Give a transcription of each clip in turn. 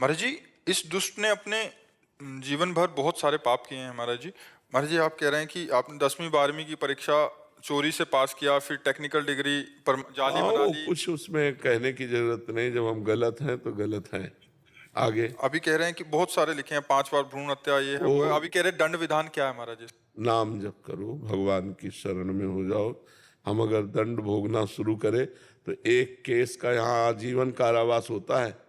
महाराज जी, इस दुष्ट ने अपने जीवन भर बहुत सारे पाप किए हैं महाराज जी। महाराज जी, आप कह रहे हैं कि आपने 10वीं 12वीं की परीक्षा चोरी से पास किया, फिर टेक्निकल डिग्री पर जाली हाँ, बना वो ली। कुछ उसमें कहने की जरूरत नहीं। जब हम गलत हैं तो गलत हैं। आगे अभी कह रहे हैं कि बहुत सारे लिखे हैं, 5 बार भ्रूण हत्या, ये है वो वो है। अभी कह रहे हैं दंड विधान क्या है महाराज जी? नाम जप करो, भगवान की शरण में हो जाओ। हम अगर दंड भोगना शुरू करें तो एक केस का यहाँ आजीवन कारावास होता है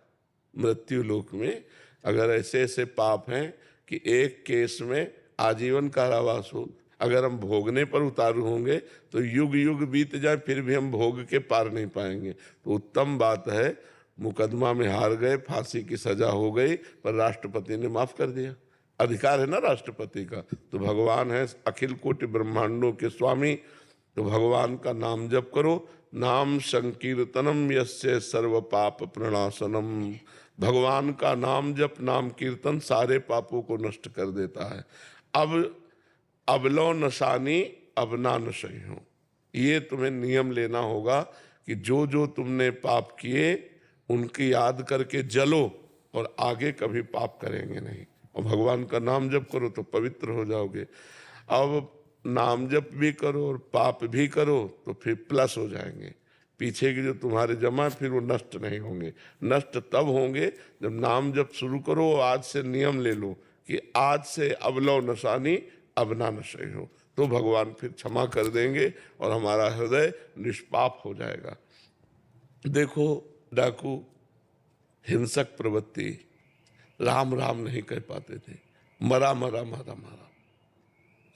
मृत्यु लोक में। अगर ऐसे ऐसे पाप हैं कि एक केस में आजीवन कारावास हो, अगर हम भोगने पर उतारू होंगे तो युग युग बीत जाए फिर भी हम भोग के पार नहीं पाएंगे। तो उत्तम बात है, मुकदमा में हार गए, फांसी की सजा हो गई, पर राष्ट्रपति ने माफ कर दिया। अधिकार है ना राष्ट्रपति का। तो भगवान है अखिल कोटि ब्रह्मांडों के स्वामी। तो भगवान का नाम जप करो। नाम संकीर्तनम यस्य सर्व पाप प्रणाशनम। भगवान का नाम जप, नाम कीर्तन सारे पापों को नष्ट कर देता है। अब लो नशानी अब ना नशई हो। ये तुम्हें नियम लेना होगा कि जो जो तुमने पाप किए उनकी याद करके जलो और आगे कभी पाप करेंगे नहीं। और भगवान का नाम जप करो तो पवित्र हो जाओगे। अब नाम जप भी करो और पाप भी करो तो फिर प्लस हो जाएंगे। पीछे के जो तुम्हारे जमा फिर वो नष्ट नहीं होंगे। नष्ट तब होंगे जब नाम जप शुरू करो। आज से नियम ले लो कि आज से अब लो नशानी अब ना नशे हो, तो भगवान फिर क्षमा कर देंगे और हमारा हृदय निष्पाप हो जाएगा। देखो, डाकू, हिंसक प्रवृत्ति, राम राम नहीं कह पाते थे, मरा मरा मारा मारा,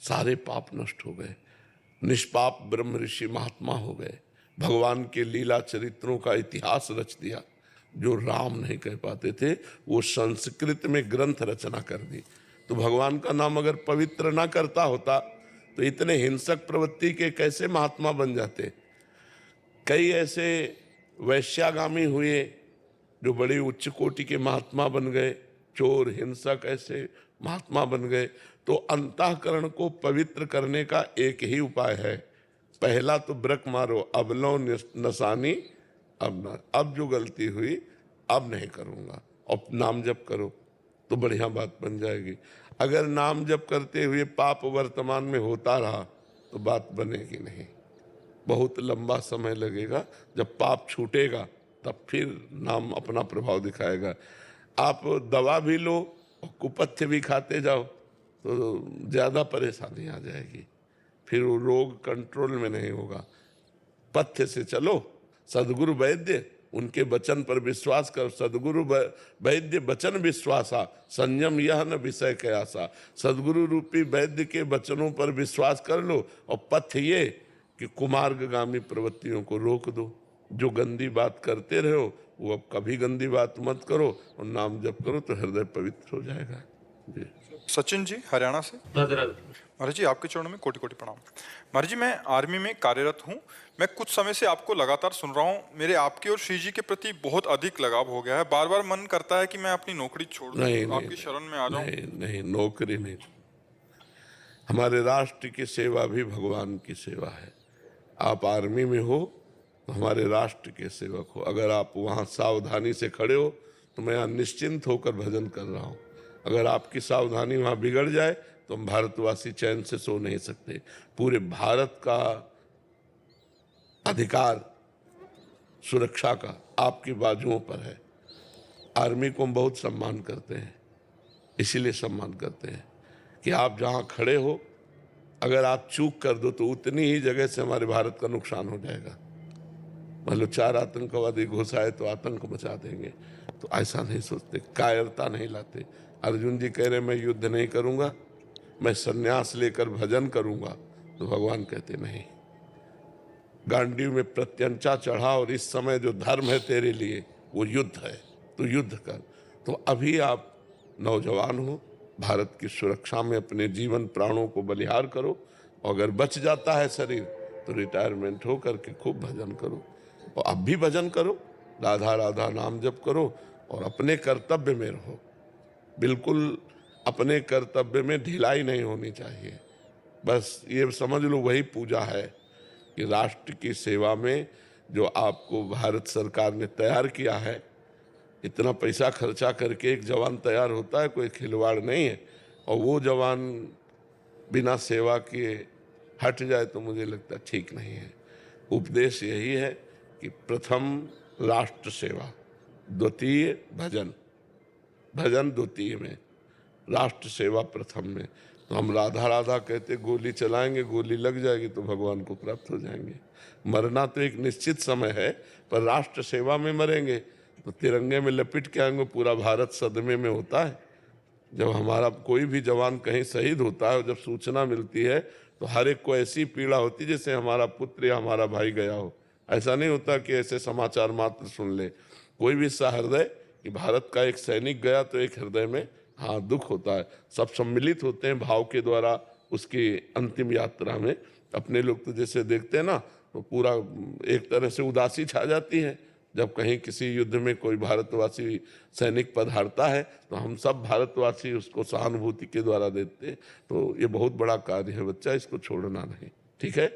सारे पाप नष्ट हो गए। निष्पाप ब्रह्म ऋषि महात्मा हो गए। भगवान के लीला चरित्रों का इतिहास रच दिया। जो राम नहीं कह पाते थे वो संस्कृत में ग्रंथ रचना कर दी। तो भगवान का नाम अगर पवित्र ना करता होता तो इतने हिंसक प्रवृत्ति के कैसे महात्मा बन जाते। कई ऐसे वैश्यागामी हुए जो बड़ी उच्च कोटि के महात्मा बन गए। चोर हिंसक ऐसे महात्मा बन गए। तो अंतःकरण को पवित्र करने का एक ही उपाय है। पहला तो ब्रक मारो, अब लो नसानी अब ना, अब जो गलती हुई अब नहीं करूँगा, और नाम जप करो तो बढ़िया बात बन जाएगी। अगर नाम जप करते हुए पाप वर्तमान में होता रहा तो बात बनेगी नहीं। बहुत लंबा समय लगेगा। जब पाप छूटेगा तब फिर नाम अपना प्रभाव दिखाएगा। आप दवा भी लो और कुपथ्य भी खाते जाओ तो ज़्यादा परेशानी आ जाएगी, फिर वो रोग कंट्रोल में नहीं होगा। पथ्य से चलो। सदगुरु वैद्य, उनके वचन पर विश्वास करो। सदगुरु वैद्य वचन विश्वासा, संयम यह न विषय कयासा। सदगुरु रूपी वैद्य के वचनों पर विश्वास कर लो और पथ्य ये कि कुमार्गगामी प्रवृत्तियों को रोक दो। जो गंदी बात करते रहो वो अब कभी गंदी बात मत करो और नाम जप करो तो हृदय पवित्र हो जाएगा। जी। सचिन जी, हरियाणा से। महाराज जी, आपके चरणों में कोटि कोटि प्रणाम। महाराज जी, मैं आर्मी में कार्यरत हूँ। मैं कुछ समय से आपको लगातार सुन रहा हूँ। मेरे आपके और श्री जी के प्रति बहुत अधिक लगाव हो गया है। बार बार मन करता है कि मैं अपनी नौकरी छोड़ दूं, नहीं नहीं आपकी शरण में आ जाऊं। नहीं नहीं, नौकरी नहीं। हमारे राष्ट्र की सेवा भी भगवान की सेवा है। आप आर्मी में हो तो हमारे राष्ट्र के सेवक हो। अगर आप वहाँ सावधानी से खड़े हो तो मैं यहाँ निश्चिंत होकर भजन कर रहा हूँ। अगर आपकी सावधानी वहाँ बिगड़ जाए तो हम भारतवासी चैन से सो नहीं सकते। पूरे भारत का अधिकार सुरक्षा का आपकी बाजुओं पर है। आर्मी को हम बहुत सम्मान करते हैं, इसीलिए सम्मान करते हैं कि आप जहाँ खड़े हो अगर आप चूक कर दो तो उतनी ही जगह से हमारे भारत का नुकसान हो जाएगा। मान लो 4 आतंकवादी घुस आए तो आतंक मचा देंगे। तो ऐसा नहीं सोचते, कायरता नहीं लाते। अर्जुन जी कह रहे मैं युद्ध नहीं करूंगा, मैं संन्यास लेकर भजन करूंगा। तो भगवान कहते नहीं, गांडीव में प्रत्यंचा चढ़ा और इस समय जो धर्म है तेरे लिए वो युद्ध है, तो युद्ध कर। तो अभी आप नौजवान हो, भारत की सुरक्षा में अपने जीवन प्राणों को बलिहार करो। और अगर बच जाता है शरीर तो रिटायरमेंट हो करके खूब भजन करो। और अब भी भजन करो, राधा राधा नाम जप करो और अपने कर्तव्य में रहो। बिल्कुल अपने कर्तव्य में ढिलाई नहीं होनी चाहिए। बस ये समझ लो वही पूजा है कि राष्ट्र की सेवा में जो आपको भारत सरकार ने तैयार किया है इतना पैसा खर्चा करके एक जवान तैयार होता है, कोई खिलवाड़ नहीं है। और वो जवान बिना सेवा किए हट जाए तो मुझे लगता है ठीक नहीं है। उपदेश यही है कि प्रथम राष्ट्र सेवा, द्वितीय भजन, भजन द्वितीय में, राष्ट्र सेवा प्रथम में। तो हम राधा राधा कहते गोली चलाएंगे, गोली लग जाएगी तो भगवान को प्राप्त हो जाएंगे। मरना तो एक निश्चित समय है, पर राष्ट्र सेवा में मरेंगे तो तिरंगे में लपेट के आएंगे। पूरा भारत सदमे में होता है। जब हमारा कोई भी जवान कहीं शहीद होता है, जब सूचना मिलती है तो हर एक को ऐसी पीड़ा होती है जैसे हमारा पुत्र या हमारा भाई गया हो। ऐसा नहीं होता कि ऐसे समाचार मात्र सुन ले। कोई भी सहृदय कि भारत का एक सैनिक गया तो एक हृदय में हाँ दुख होता है। सब सम्मिलित होते हैं भाव के द्वारा उसकी अंतिम यात्रा में। अपने लोग तो जैसे देखते हैं ना, तो पूरा एक तरह से उदासी छा जाती है जब कहीं किसी युद्ध में कोई भारतवासी सैनिक पधारता है, तो हम सब भारतवासी उसको सहानुभूति के द्वारा देते हैं। तो ये बहुत बड़ा कार्य है बच्चा, इसको छोड़ना नहीं। ठीक है।